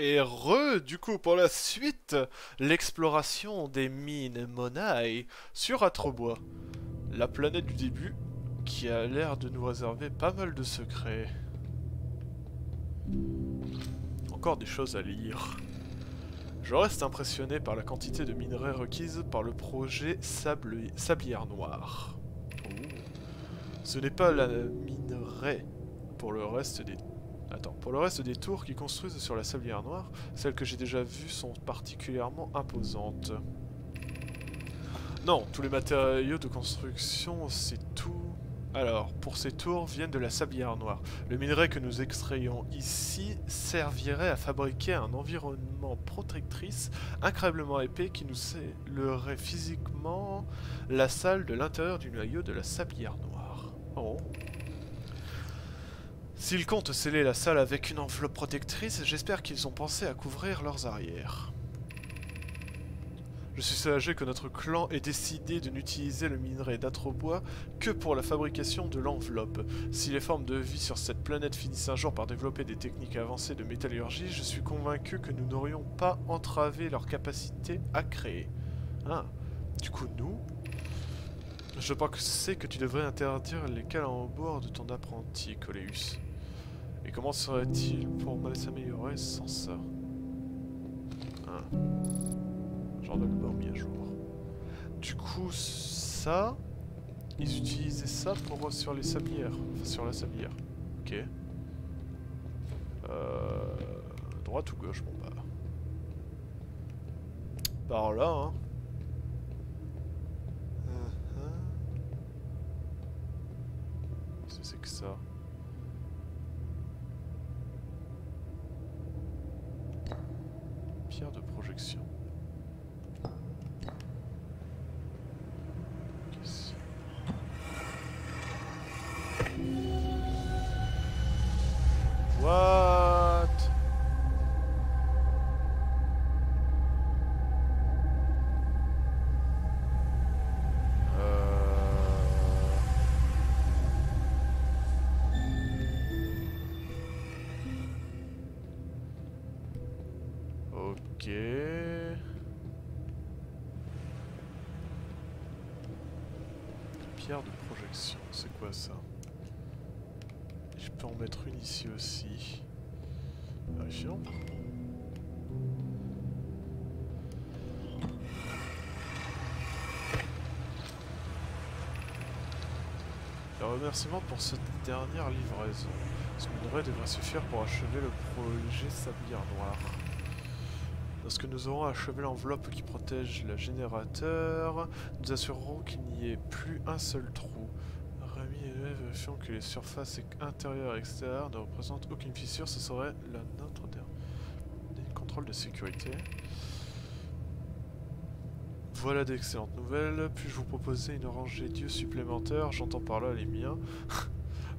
Et du coup, pour la suite, l'exploration des mines Monaï sur Atrobois, la planète du début, qui a l'air de nous réserver pas mal de secrets. Encore des choses à lire. Je reste impressionné par la quantité de minerais requises par le projet Sablière Noire. Oh. Ce n'est pas la minerai pour le reste des... Attends, pour le reste des tours qui construisent sur la Sablière Noire, celles que j'ai déjà vues sont particulièrement imposantes. Non, tous les matériaux de construction, c'est tout... Alors, pour ces tours viennent de la Sablière Noire. Le minerai que nous extrayons ici servirait à fabriquer un environnement protectrice incroyablement épais qui nous scellerait physiquement la salle de l'intérieur du noyau de la Sablière Noire. Oh. S'ils comptent sceller la salle avec une enveloppe protectrice, j'espère qu'ils ont pensé à couvrir leurs arrières. Je suis soulagé que notre clan ait décidé de n'utiliser le minerai d'Atrobois que pour la fabrication de l'enveloppe. Si les formes de vie sur cette planète finissent un jour par développer des techniques avancées de métallurgie, je suis convaincu que nous n'aurions pas entravé leur capacité à créer. Ah, du coup nous... Je pensais que tu devrais interdire les calembours de ton apprenti, Coléus. Et comment serait-il pour s'améliorer sans ça? Ah. Genre de bord mis à jour. Du coup, ça... Ils utilisaient ça pour sur les sablières. Enfin, sur la sablière. Ok. Droite ou gauche? Bon bah... Par là, hein. Qu'est-ce que c'est que ça? Pierre de projection. Qu'est-ce... What? Ok. Pierre de projection, c'est quoi ça? Je peux en mettre une ici aussi. Vérifions. Le remerciement pour cette dernière livraison. Ce minerai devrait suffire pour achever le projet Sablière Noire. Lorsque nous aurons achevé l'enveloppe qui protège le générateur, nous assurerons qu'il n'y ait plus un seul trou. Rémi et vérifions que les surfaces intérieures et extérieures ne représentent aucune fissure, ce serait la nôtre des contrôles de sécurité. Voilà d'excellentes nouvelles. Puis-je vous proposer une rangée d'yeux supplémentaires, j'entends par là les miens,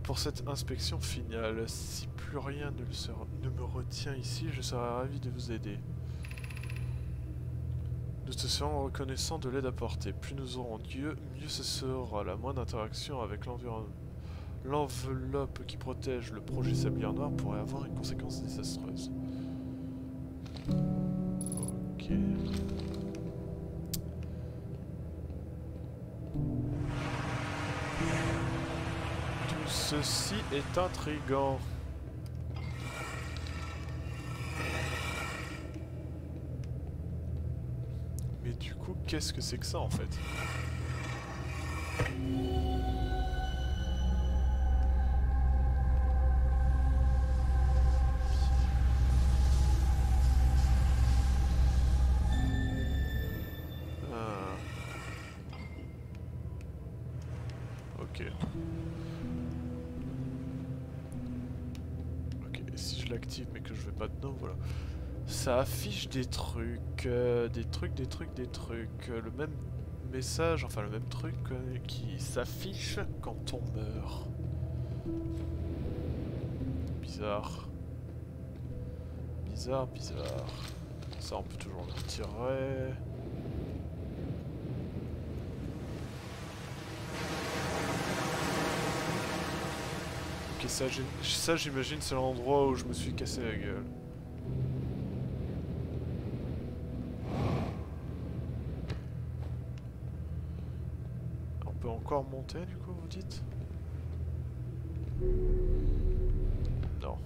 pour cette inspection finale. Si plus rien ne me retient ici, je serai ravi de vous aider. Nous te serons reconnaissants de l'aide apportée. Plus nous aurons d'yeux, mieux ce sera. La moindre interaction avec l'environnement. L'enveloppe qui protège le projet Sablière Noire pourrait avoir une conséquence désastreuse. Ok. Tout ceci est intriguant. Mais du coup, qu'est-ce que c'est que ça en fait? Ok. Ok, et si je l'active mais que je vais pas dedans, voilà. Ça affiche des trucs, des trucs. Le même message, enfin le même truc qui s'affiche quand on meurt. Bizarre. Bizarre. Ça on peut toujours le retirer. Ok, ça j'imagine c'est l'endroit où je me suis cassé la gueule. peut encore monter du coup, vous dites? Non.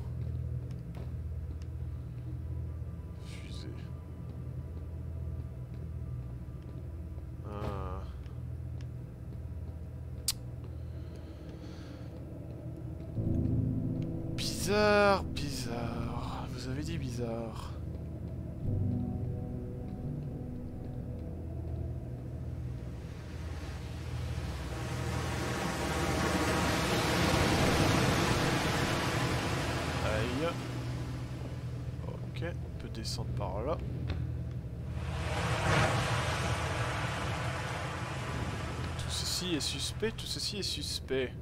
Fusée. Ah. Bizarre, bizarre. Vous avez dit bizarre. Aïe. Ok, on peut descendre par là. Tout ceci est suspect, tout ceci est suspect.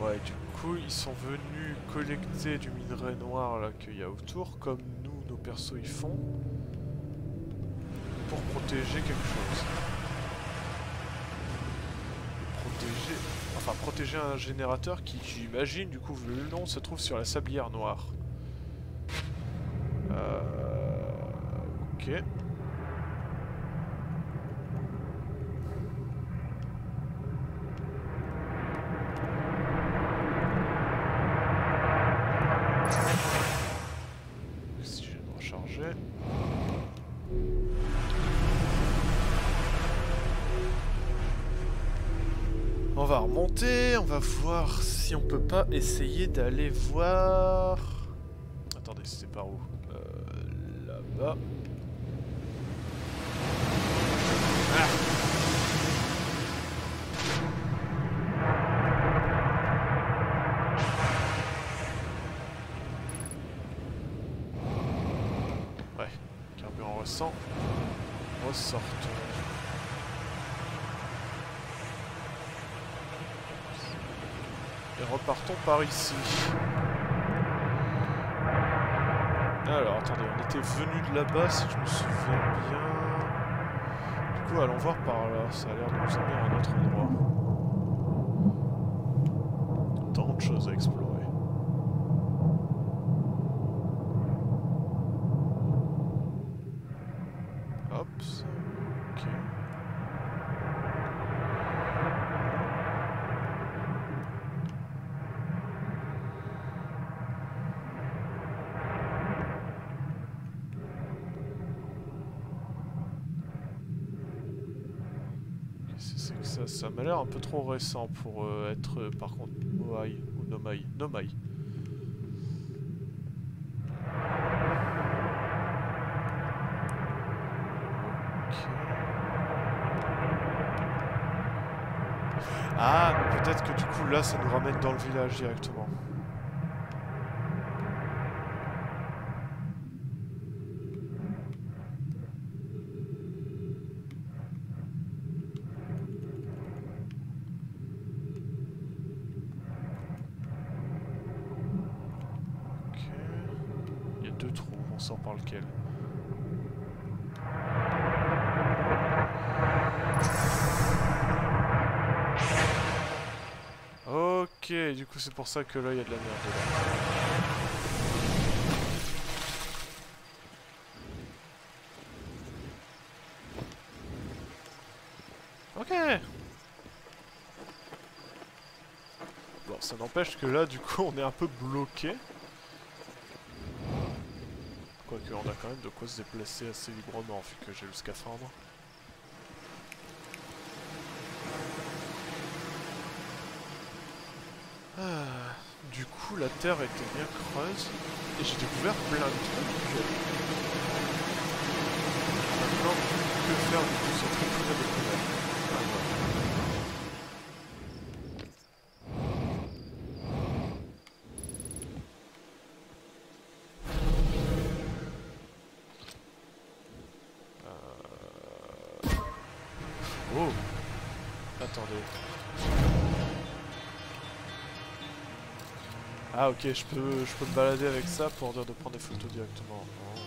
Ouais, du coup, ils sont venus collecter du minerai noir là qu'il y a autour, comme nous, nos persos, ils font, pour protéger quelque chose. Protéger un générateur qui, j'imagine, du coup, vu le nom, se trouve sur la sablière noire. Ok. Oxygène rechargé. On va remonter, on va voir si on peut pas essayer d'aller voir... Attendez, c'était par où? Là-bas. Ah! Ouais, carburant récent. Ressortons. Et repartons par ici. Alors, attendez, on était venu de là-bas, si je me souviens bien. Du coup, allons voir par là. Ça a l'air de nous amener à un autre endroit. Tant de choses à explorer. Hop. Ok. C'est que ça m'a l'air un peu trop récent pour être par contre Moai ou Nomai. Nomai. Ok. Ah, mais peut-être que du coup là ça nous ramène dans le village directement. Deux trous, on sort par lequel? Ok, du coup c'est pour ça que là il y a de la merde dedans. Ok. Bon, ça n'empêche que là du coup on est un peu bloqué. Quoique on a quand même de quoi se déplacer assez librement vu que j'ai le scaphandre. Ah, du coup la terre était bien creuse et j'ai découvert plein de trucs. Maintenant, que faire du coup sur cette très découverte? Oh! Attendez. Ah ok, je peux me balader avec ça pour dire de prendre des photos directement. Oh.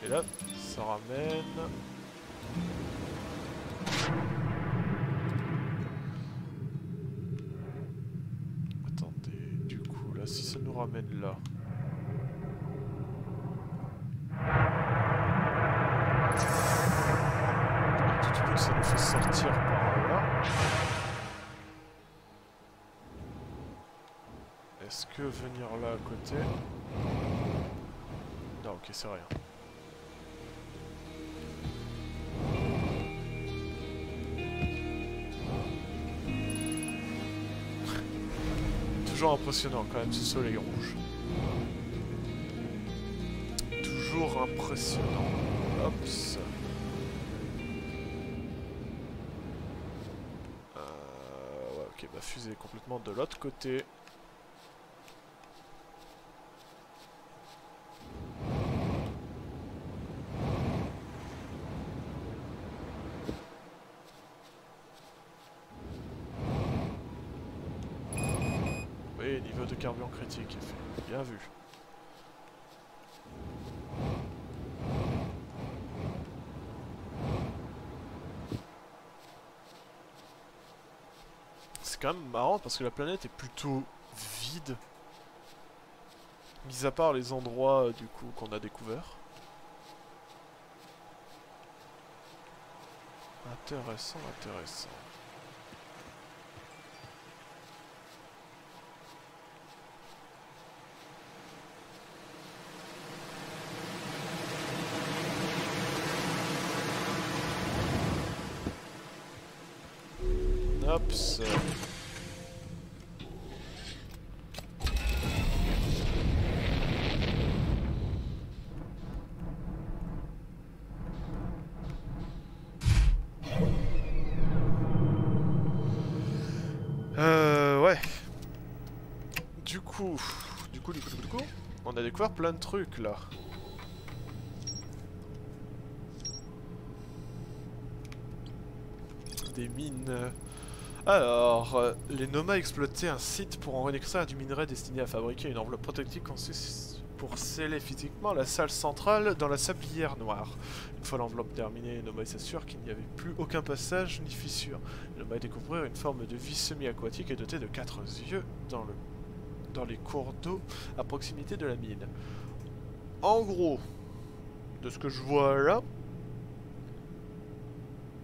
Et là, ça ramène... Attendez, du coup là, si ça nous ramène là... que venir là à côté. Non, ok, c'est rien. Toujours impressionnant quand même ce soleil rouge. Toujours impressionnant. Hops. Ouais, ok, ma fusée est complètement de l'autre côté. Oui, niveau de carburant critique, bien vu. C'est quand même marrant parce que la planète est plutôt vide. Mis à part les endroits du coup qu'on a découverts. Intéressant, intéressant. Hops. Ouais. Du coup, on a découvert plein de trucs là. Des mines. Alors, les Nomas exploitaient un site pour en extraire du minerai destiné à fabriquer une enveloppe protective pour sceller physiquement la salle centrale dans la sablière noire. Une fois l'enveloppe terminée, les Nomas s'assurent qu'il n'y avait plus aucun passage ni fissure. Les Nomas découvrirent une forme de vie semi-aquatique et dotée de 4 yeux dans les cours d'eau à proximité de la mine. En gros, de ce que je vois là,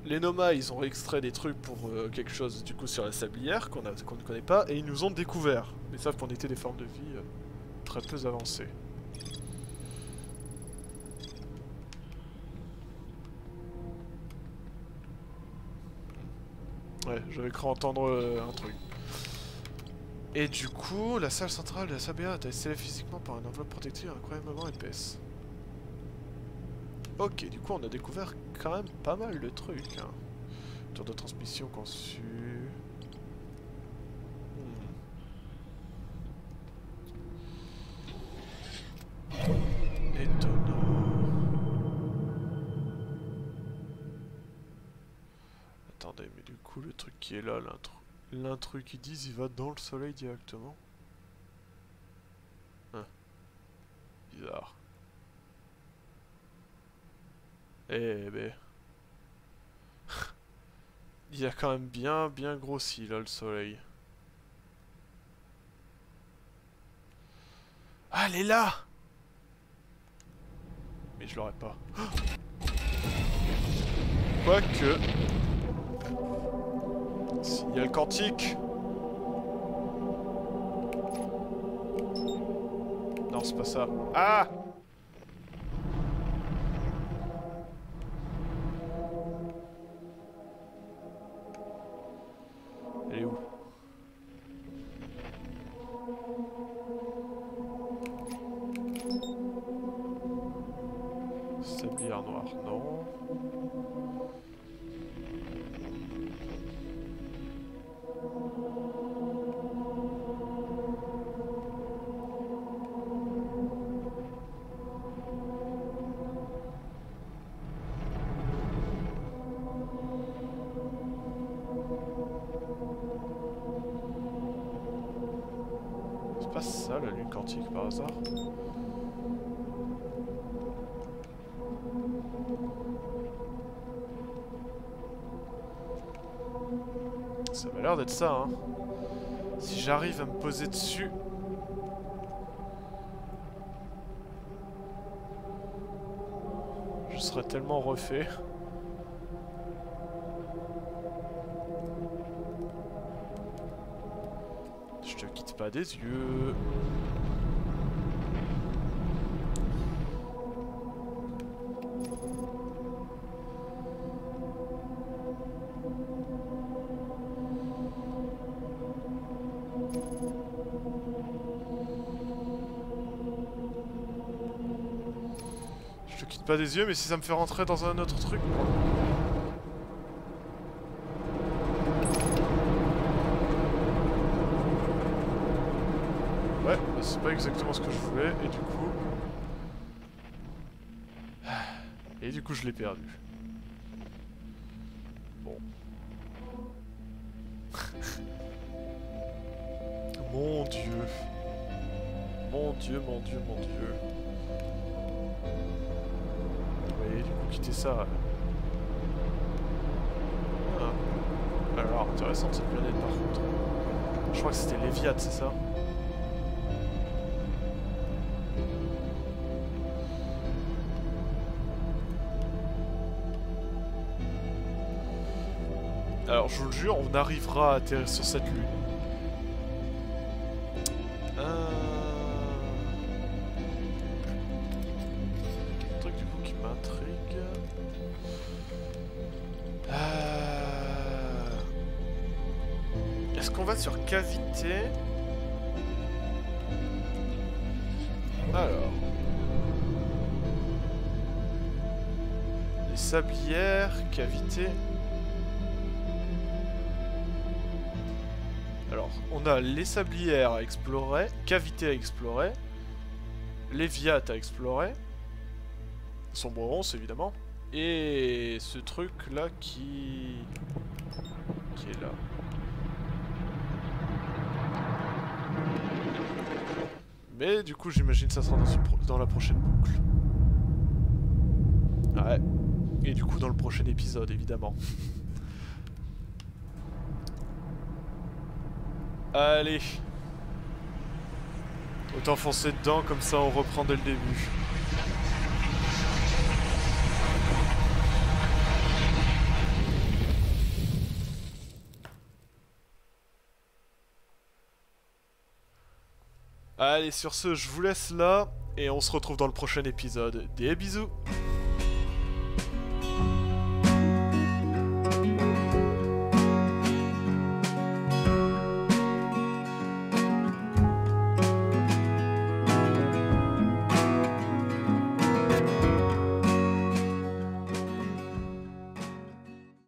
les Nomas, ils ont extrait des trucs pour quelque chose du coup sur la sablière qu'on ne connaît pas et ils nous ont découvert. Mais savent qu'on était des formes de vie très peu avancées. Ouais, j'avais cru entendre un truc. Et du coup, la salle centrale de la sablière est scellée physiquement par une enveloppe protective incroyablement épaisse. Ok, du coup on a découvert quand même pas mal de trucs. Hein. Tour de transmission conçu... Étonnant. Attendez, mais du coup le truc qui est là, l'intrus qu'ils disent, il va dans le soleil directement. Hein. Bizarre. Eh ben... Il a quand même bien grossi là le soleil. Ah, elle est là! Mais je l'aurais pas. Quoique... Signal quantique! Non, c'est pas ça. Ah! Elle est où? Sablière noire, non. C'est pas ça la lune quantique par hasard? Ça m'a l'air d'être ça, hein. Si j'arrive à me poser dessus... Je serais tellement refait. Je te quitte pas pas des yeux. Je te quitte pas des yeux, mais si ça me fait rentrer dans un autre truc... Ouais, bah c'est pas exactement ce que je voulais, et du coup... Et du coup je l'ai perdu. Bon. Mon Dieu. Mon Dieu, mon Dieu, mon Dieu. Oui, du coup quitter ça... Ah. Alors, intéressante cette planète par contre. Je crois que c'était Léviat, c'est ça? Alors, je vous le jure, on arrivera à atterrir sur cette lune. Un truc du coup qui m'intrigue. Est-ce qu'on va sur cavité? Alors. Les sablières, cavité. Alors, on a les sablières à explorer, cavité à explorer, Léviat à explorer, sombre ronce évidemment, et ce truc là qui est là. Mais du coup j'imagine ça sera dans la prochaine boucle. Ouais, et du coup dans le prochain épisode évidemment. Allez. Autant foncer dedans, comme ça on reprend dès le début. Allez, sur ce, je vous laisse là, et on se retrouve dans le prochain épisode. Des bisous!